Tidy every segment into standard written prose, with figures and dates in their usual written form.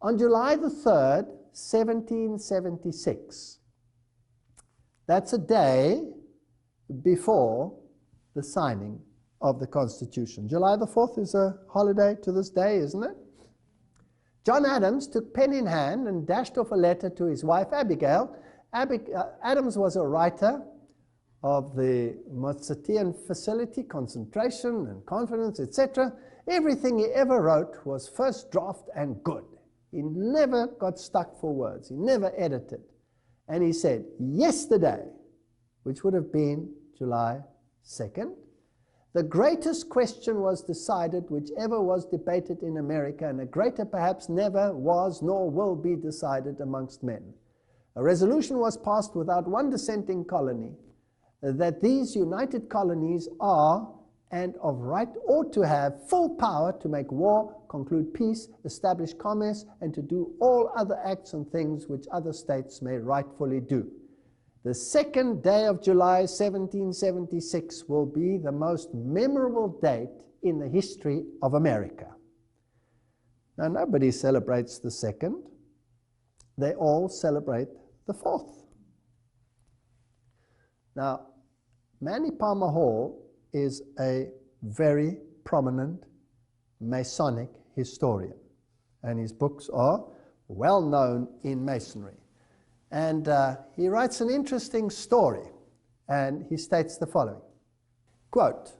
On July the 3rd, 1776, that's a day before the signing of the Constitution. July the 4th is a holiday to this day, isn't it? John Adams took pen in hand and dashed off a letter to his wife Abigail. Adams was a writer of the Mozartean facility, concentration and confidence, etc. Everything he ever wrote was first draft and good. He never got stuck for words. He never edited. And he said, yesterday, which would have been July 2nd, the greatest question was decided whichever was debated in America, and a greater perhaps never was nor will be decided amongst men. A resolution was passed without one dissenting colony, that these united colonies are and of right ought to have full power to make war, conclude peace, establish commerce, and to do all other acts and things which other states may rightfully do. The 2nd day of July 1776 will be the most memorable date in the history of America. Now, nobody celebrates the 2nd. They all celebrate the 4th. Now, Manny Palmer Hall is a very prominent Masonic historian, and his books are well known in Masonry. And he writes an interesting story, and he states the following, quote,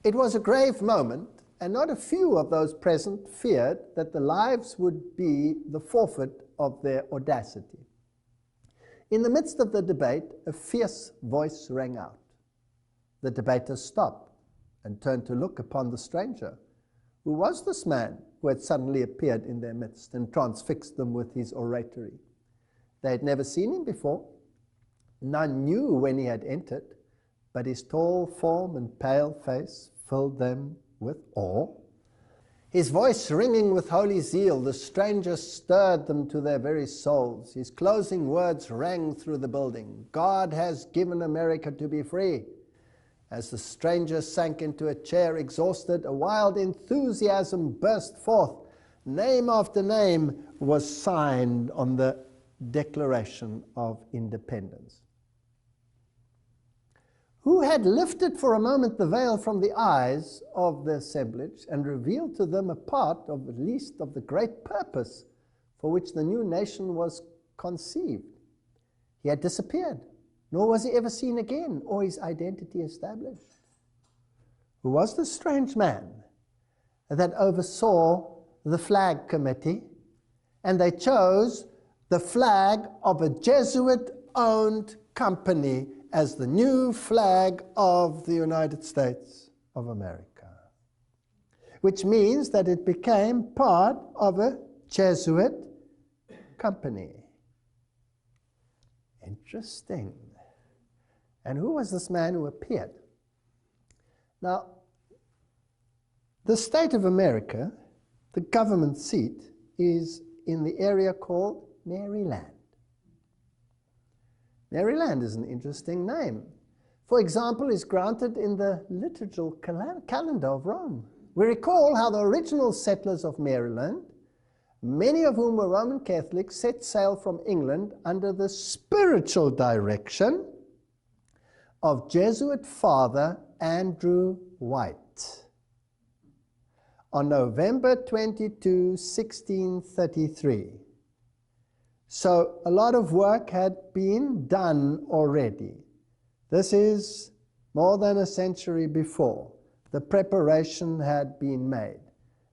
"It was a grave moment, and not a few of those present feared that the lives would be the forfeit of their audacity. In the midst of the debate, a fierce voice rang out. The debaters stopped and turned to look upon the stranger. Who was this man who had suddenly appeared in their midst and transfixed them with his oratory? They had never seen him before. None knew when he had entered, but his tall form and pale face filled them with awe. His voice ringing with holy zeal, the stranger stirred them to their very souls. His closing words rang through the building. God has given America to be free. As the stranger sank into a chair exhausted, a wild enthusiasm burst forth. Name after name was signed on the Declaration of Independence. Who had lifted for a moment the veil from the eyes of the assemblage and revealed to them a part of at least of the great purpose for which the new nation was conceived. He had disappeared, nor was he ever seen again, or his identity established. Who was the strange man that oversaw the flag committee, and they chose the flag of a Jesuit-owned company as the new flag of the United States of America, which means that it became part of a Jesuit company. Interesting. And who was this man who appeared? Now, the state of America, the government seat, is in the area called Maryland. Maryland is an interesting name. For example, is granted in the liturgical calendar of Rome. We recall how the original settlers of Maryland, many of whom were Roman Catholics, set sail from England under the spiritual direction of Jesuit Father Andrew White. On November 22, 1633. So a lot of work had been done already. This is more than a century before. The preparation had been made.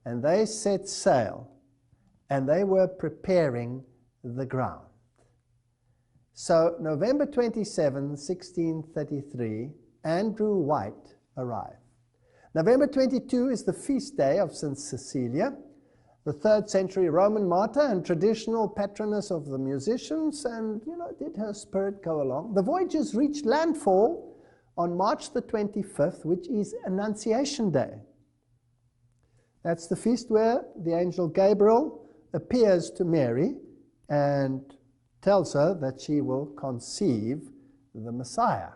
And they set sail, and they were preparing the ground. So November 27, 1633, Andrew White arrived. November 22 is the feast day of St. Cecilia, the 3rd century Roman martyr and traditional patroness of the musicians, and, did her spirit go along? The voyagers reached landfall on March the 25th, which is Annunciation Day. That's the feast where the angel Gabriel appears to Mary and tells her that she will conceive the Messiah,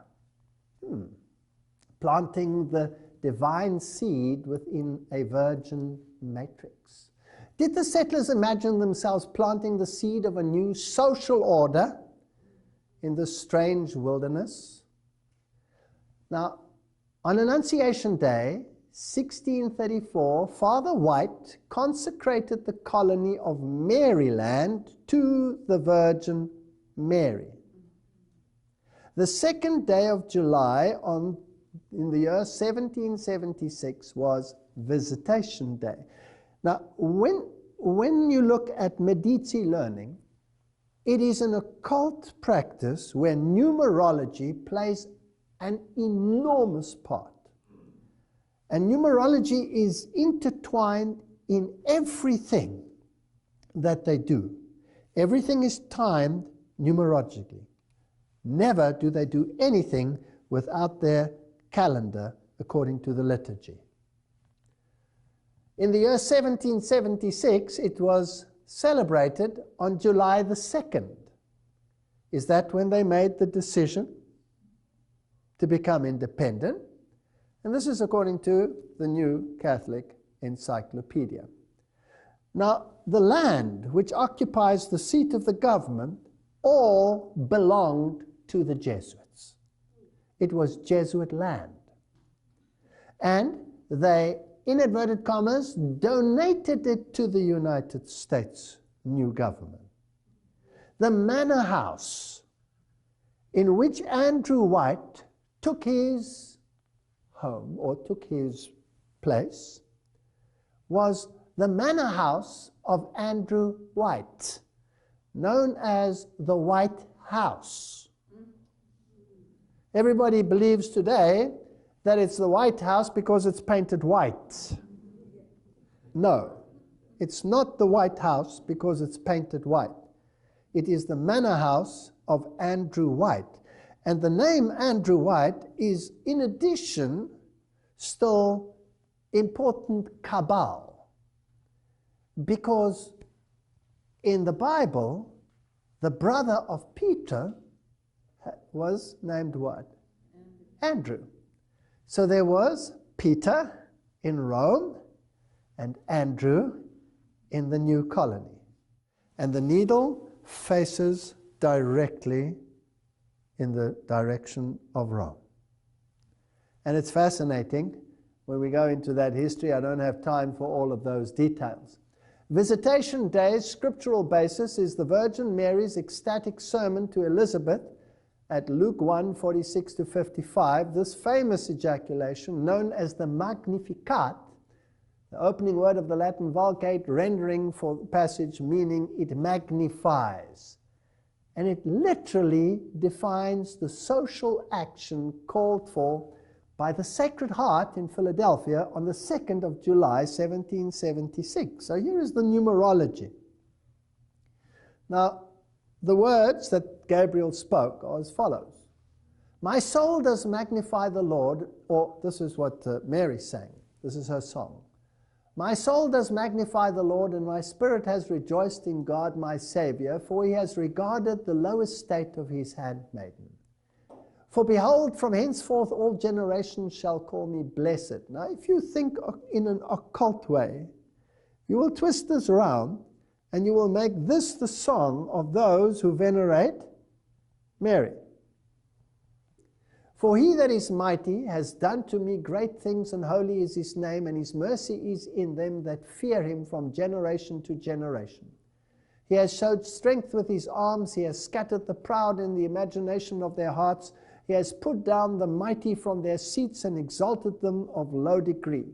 planting the divine seed within a virgin matrix. Did the settlers imagine themselves planting the seed of a new social order in this strange wilderness? Now, on Annunciation Day, 1634, Father White consecrated the colony of Maryland to the Virgin Mary. The 2nd day of July in the year 1776 was Visitation Day. Now, when you look at Medici learning, it is an occult practice where numerology plays an enormous part. And numerology is intertwined in everything that they do. Everything is timed numerologically. Never do they do anything without their calendar according to the liturgy. In the year 1776, it was celebrated on July the 2nd. Is that when they made the decision to become independent? And this is according to the New Catholic Encyclopedia. Now, the land which occupies the seat of the government all belonged to the Jesuits. It was Jesuit land. And they, in inverted commas, donated it to the United States new government. The manor house in which Andrew White took his home, or took his place, was the manor house of Andrew White, known as the White House. Everybody believes today that it's the White House because it's painted white. No, it's not the White House because it's painted white. It is the manor house of Andrew White. And the name Andrew White is, in addition, still important cabal. Because in the Bible, the brother of Peter was named what? Andrew. So there was Peter in Rome and Andrew in the new colony. And the needle faces directly in the direction of Rome. And it's fascinating when we go into that history. I don't have time for all of those details. Visitation Day's scriptural basis is the Virgin Mary's ecstatic sermon to Elizabeth at Luke 1, 46 to 55. This famous ejaculation, known as the Magnificat, the opening word of the Latin Vulgate, rendering for the passage meaning it magnifies. And it literally defines the social action called for by the Sacred Heart in Philadelphia on the 2nd of July, 1776. So here is the numerology. Now, the words that Gabriel spoke are as follows. My soul does magnify the Lord, or this is what Mary sang. This is her song. My soul does magnify the Lord, and my spirit has rejoiced in God my Savior, for he has regarded the low estate of his handmaiden. For behold, from henceforth all generations shall call me blessed. Now, if you think in an occult way, you will twist this around, and you will make this the song of those who venerate Mary. For he that is mighty has done to me great things, and holy is his name, and his mercy is in them that fear him from generation to generation. He has showed strength with his arms, he has scattered the proud in the imagination of their hearts, he has put down the mighty from their seats and exalted them of low degree.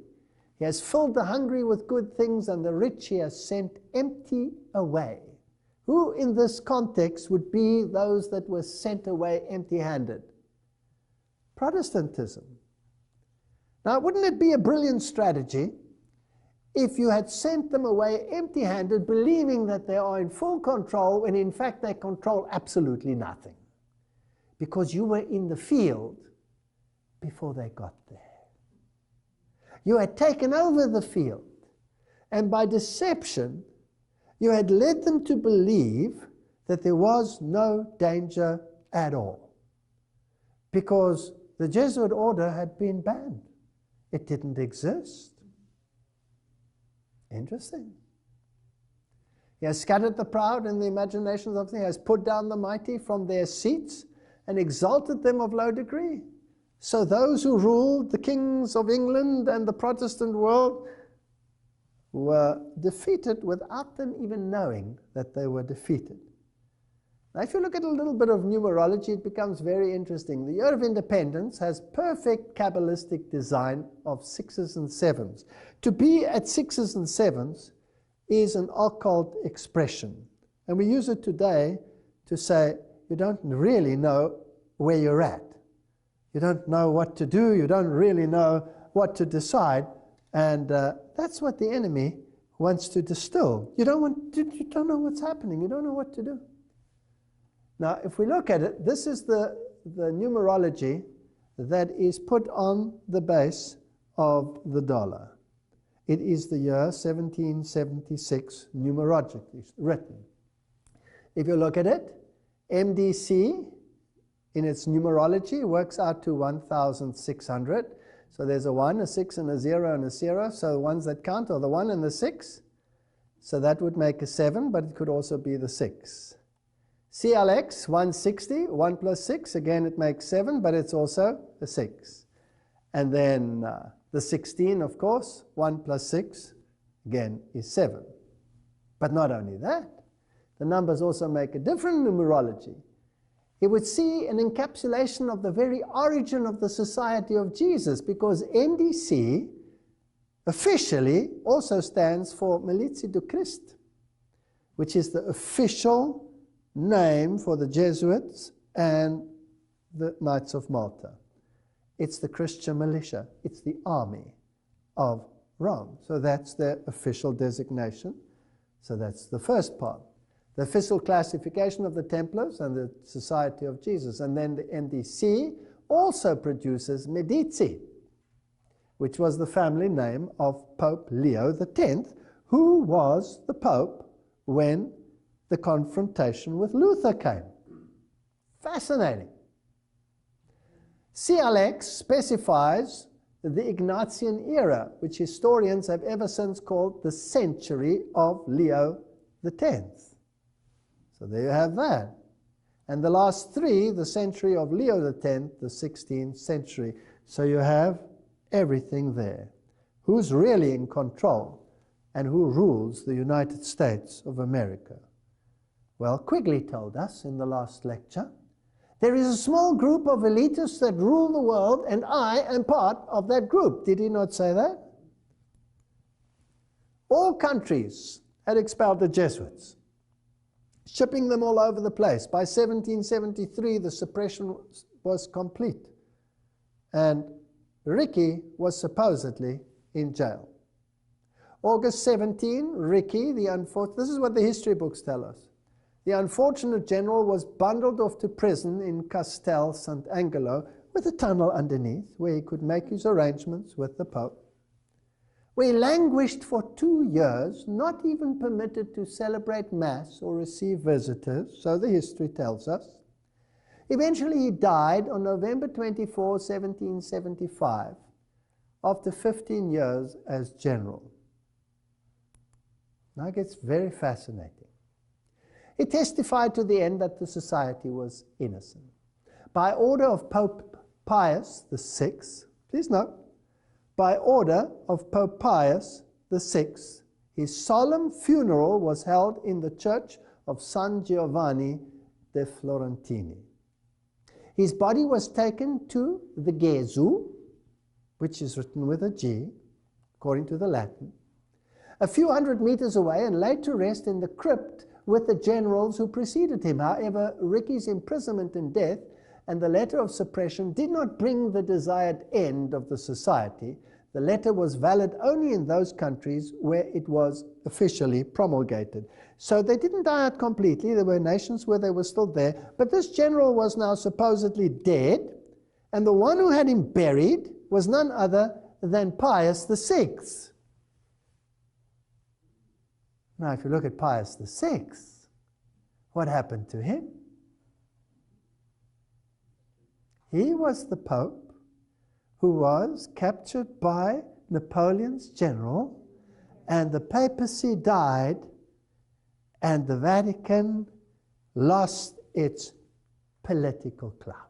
He has filled the hungry with good things, and the rich he has sent empty away. Who in this context would be those that were sent away empty-handed? Protestantism. Now, wouldn't it be a brilliant strategy if you had sent them away empty-handed, believing that they are in full control, when in fact they control absolutely nothing? Because you were in the field before they got there. You had taken over the field, and by deception, you had led them to believe that there was no danger at all. Because the Jesuit order had been banned. It didn't exist. Interesting. He has scattered the proud in the imaginations of things. He has put down the mighty from their seats and exalted them of low degree. So those who ruled, the kings of England and the Protestant world, were defeated without them even knowing that they were defeated. Now, if you look at a little bit of numerology, it becomes very interesting. The year of independence has perfect Kabbalistic design of 6s and 7s. To be at 6s and 7s is an occult expression. And we use it today to say you don't really know where you're at. You don't know what to do. You don't really know what to decide. And that's what the enemy wants to distill. You don't know what's happening. You don't know what to do. Now, if we look at it, this is the numerology that is put on the base of the dollar. It is the year 1776 numerologically written. If you look at it, MDC in its numerology works out to 1,600. So there's a 1, a 6, and a 0, and a 0. So the ones that count are the 1 and the 6. So that would make a 7, but it could also be the 6. CLX, 160, 1 plus 6, again it makes 7, but it's also a 6. And then the 16, of course, 1 plus 6, again, is 7. But not only that, the numbers also make a different numerology. It would see an encapsulation of the very origin of the Society of Jesus, because MDC officially also stands for Militia du Christ, which is the official name for the Jesuits and the Knights of Malta. It's the Christian militia. It's the army of Rome. So that's their official designation. So that's the first part. The official classification of the Templars and the Society of Jesus. And then the MDC also produces Medici, which was the family name of Pope Leo X, who was the Pope when the confrontation with Luther came. Fascinating. CLX specifies the Ignatian era, which historians have ever since called the century of Leo X. So there you have that. And the last 3, the century of Leo X, the 16th century. So you have everything there. Who's really in control and who rules the United States of America? Well, Quigley told us in the last lecture, there is a small group of elitists that rule the world, and I am part of that group. Did he not say that? All countries had expelled the Jesuits, shipping them all over the place. By 1773, the suppression was complete, and Ricky was supposedly in jail. August 17, Ricky, this is what the history books tell us. The unfortunate general was bundled off to prison in Castel Sant'Angelo with a tunnel underneath where he could make his arrangements with the Pope, where he languished for 2 years, not even permitted to celebrate Mass or receive visitors, so the history tells us. Eventually he died on November 24, 1775, after 15 years as general. Now it gets very fascinating. He testified to the end that the society was innocent. By order of Pope Pius VI, please note, by order of Pope Pius VI, his solemn funeral was held in the church of San Giovanni de Florentini. His body was taken to the Gesù, which is written with a G, according to the Latin, a few hundred meters away, and laid to rest in the crypt with the generals who preceded him. However, Ricky's imprisonment and death and the letter of suppression did not bring the desired end of the society. The letter was valid only in those countries where it was officially promulgated. So they didn't die out completely. There were nations where they were still there. But this general was now supposedly dead, and the one who had him buried was none other than Pius VI. Now, if you look at Pius VI, what happened to him? He was the Pope who was captured by Napoleon's general, and the papacy died, and the Vatican lost its political clout.